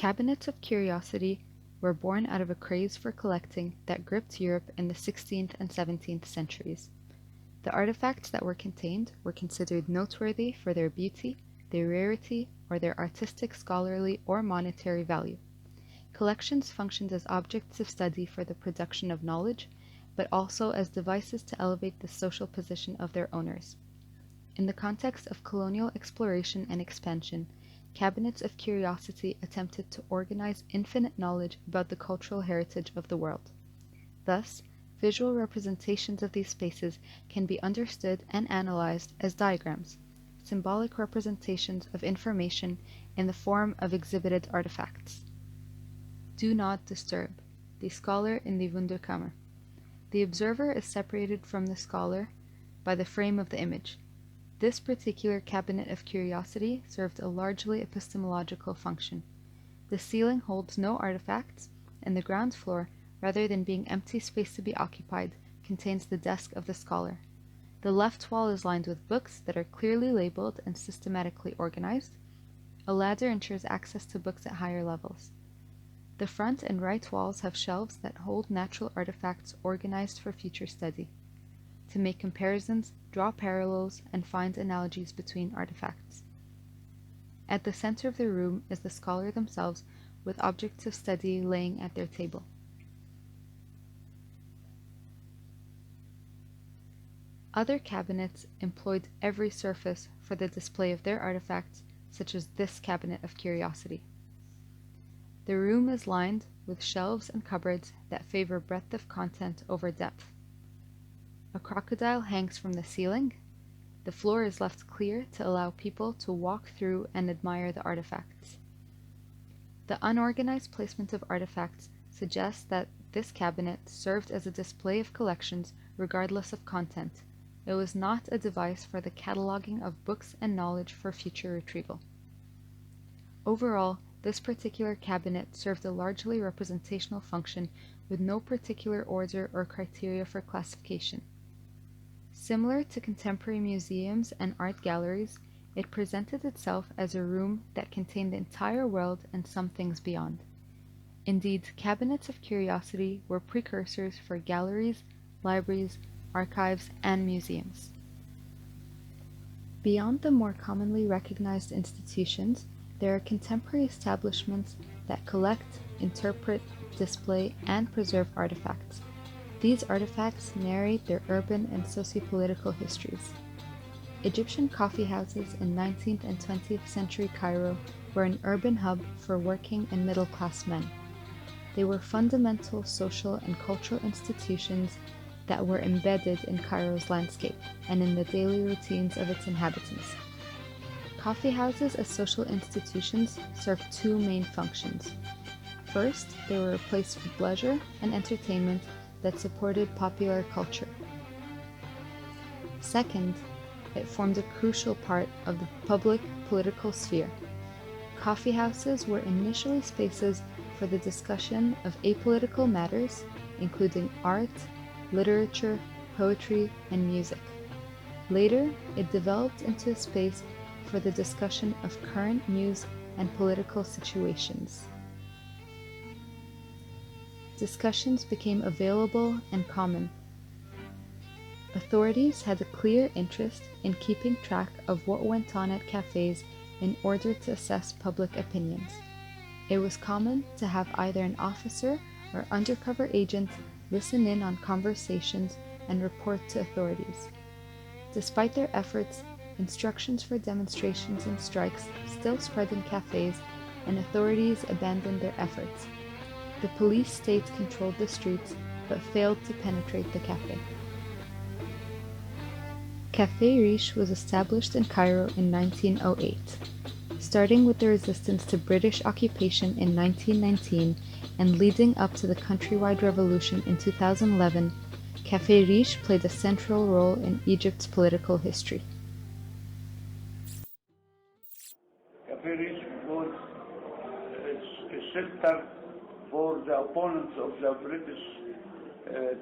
Cabinets of curiosity were born out of a craze for collecting that gripped Europe in the 16th and 17th centuries. The artifacts that were contained were considered noteworthy for their beauty, their rarity, or their artistic, scholarly, or monetary value. Collections functioned as objects of study for the production of knowledge, but also as devices to elevate the social position of their owners. In the context of colonial exploration and expansion, cabinets of curiosity attempted to organize infinite knowledge about the cultural heritage of the world. Thus, visual representations of these spaces can be understood and analyzed as diagrams, symbolic representations of information in the form of exhibited artifacts. Do not disturb. The scholar in the Wunderkammer. The observer is separated from the scholar by the frame of the image. This particular cabinet of curiosity served a largely epistemological function. The ceiling holds no artifacts, and the ground floor, rather than being empty space to be occupied, contains the desk of the scholar. The left wall is lined with books that are clearly labeled and systematically organized. A ladder ensures access to books at higher levels. The front and right walls have shelves that hold natural artifacts organized for future study. To make comparisons, draw parallels, and find analogies between artifacts. At the center of the room is the scholar themselves, with objects of study laying at their table. Other cabinets employed every surface for the display of their artifacts, such as this cabinet of curiosity. The room is lined with shelves and cupboards that favor breadth of content over depth. A crocodile hangs from the ceiling. The floor is left clear to allow people to walk through and admire the artifacts. The unorganized placement of artifacts suggests that this cabinet served as a display of collections regardless of content. It was not a device for the cataloging of books and knowledge for future retrieval. Overall, this particular cabinet served a largely representational function with no particular order or criteria for classification. Similar to contemporary museums and art galleries, it presented itself as a room that contained the entire world and some things beyond. Indeed, cabinets of curiosity were precursors for galleries, libraries, archives, and museums. Beyond the more commonly recognized institutions, there are contemporary establishments that collect, interpret, display, and preserve artifacts. These artifacts narrate their urban and sociopolitical histories. Egyptian coffeehouses in 19th and 20th century Cairo were an urban hub for working and middle-class men. They were fundamental social and cultural institutions that were embedded in Cairo's landscape and in the daily routines of its inhabitants. Coffeehouses as social institutions served two main functions. First, they were a place for pleasure and entertainment that supported popular culture. Second, it formed a crucial part of the public political sphere. Coffeehouses were initially spaces for the discussion of apolitical matters, including art, literature, poetry, and music. Later, it developed into a space for the discussion of current news and political situations. Discussions became available and common. Authorities had a clear interest in keeping track of what went on at cafes in order to assess public opinions. It was common to have either an officer or undercover agent listen in on conversations and report to authorities. Despite their efforts, instructions for demonstrations and strikes still spread in cafes, and authorities abandoned their efforts. The police state controlled the streets, but failed to penetrate the cafe. Café Riche was established in Cairo in 1908. Starting with the resistance to British occupation in 1919 and leading up to the countrywide revolution in 2011, Café Riche played a central role in Egypt's political history. Café Riche was a shelter for the opponents of the British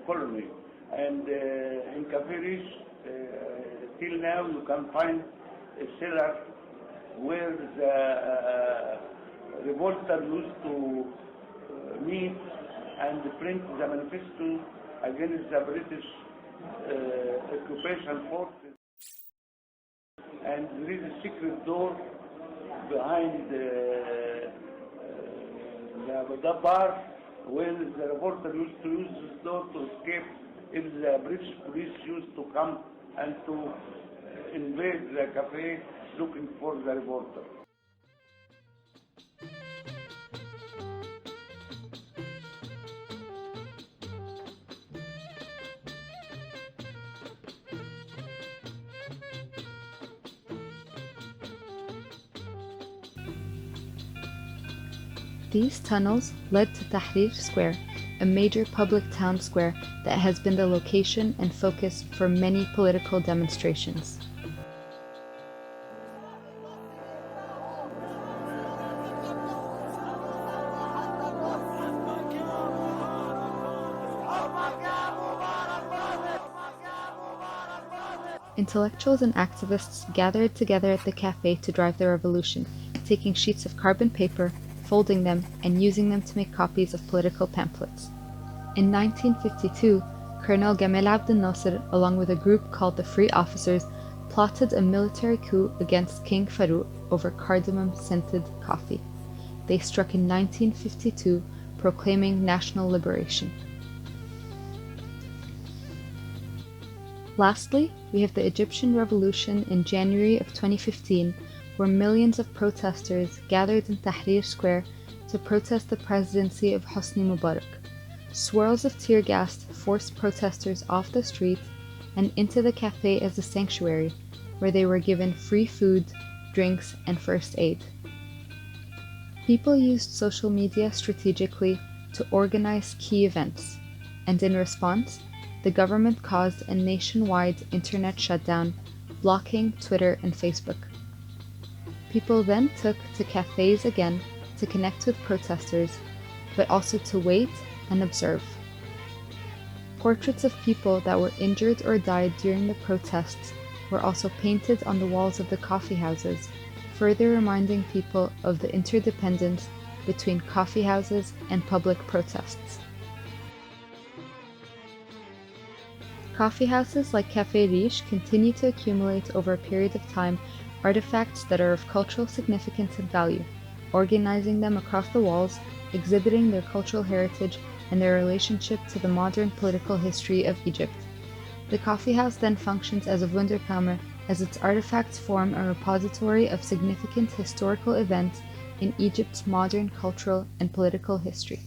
colony, and in Café Riche, till now you can find a cellar where the revolters used to meet and print the manifesto against the British occupation forces. And there is a secret door behind the bar where the reporter used to use this door to escape if the British police used to come and to invade the cafe looking for the reporter. These tunnels led to Tahrir Square, a major public town square that has been the location and focus for many political demonstrations. Intellectuals and activists gathered together at the cafe to drive the revolution, taking sheets of carbon paper, folding them, and using them to make copies of political pamphlets. In 1952, Colonel Gamal Abdel Nasser, along with a group called the Free Officers, plotted a military coup against King Farouk over cardamom-scented coffee. They struck in 1952, proclaiming national liberation. Lastly, we have the Egyptian Revolution in January of 2015, where millions of protesters gathered in Tahrir Square to protest the presidency of Hosni Mubarak. Swirls of tear gas forced protesters off the street and into the cafe as a sanctuary, where they were given free food, drinks, and first aid. People used social media strategically to organize key events, and in response, the government caused a nationwide internet shutdown, blocking Twitter and Facebook. People then took to cafes again to connect with protesters, but also to wait and observe. Portraits of people that were injured or died during the protests were also painted on the walls of the coffee houses, further reminding people of the interdependence between coffee houses and public protests. Coffee houses like Café Riche continue to accumulate over a period of time artifacts that are of cultural significance and value, organizing them across the walls, exhibiting their cultural heritage and their relationship to the modern political history of Egypt. The coffee house then functions as a Wunderkammer, as its artifacts form a repository of significant historical events in Egypt's modern cultural and political history.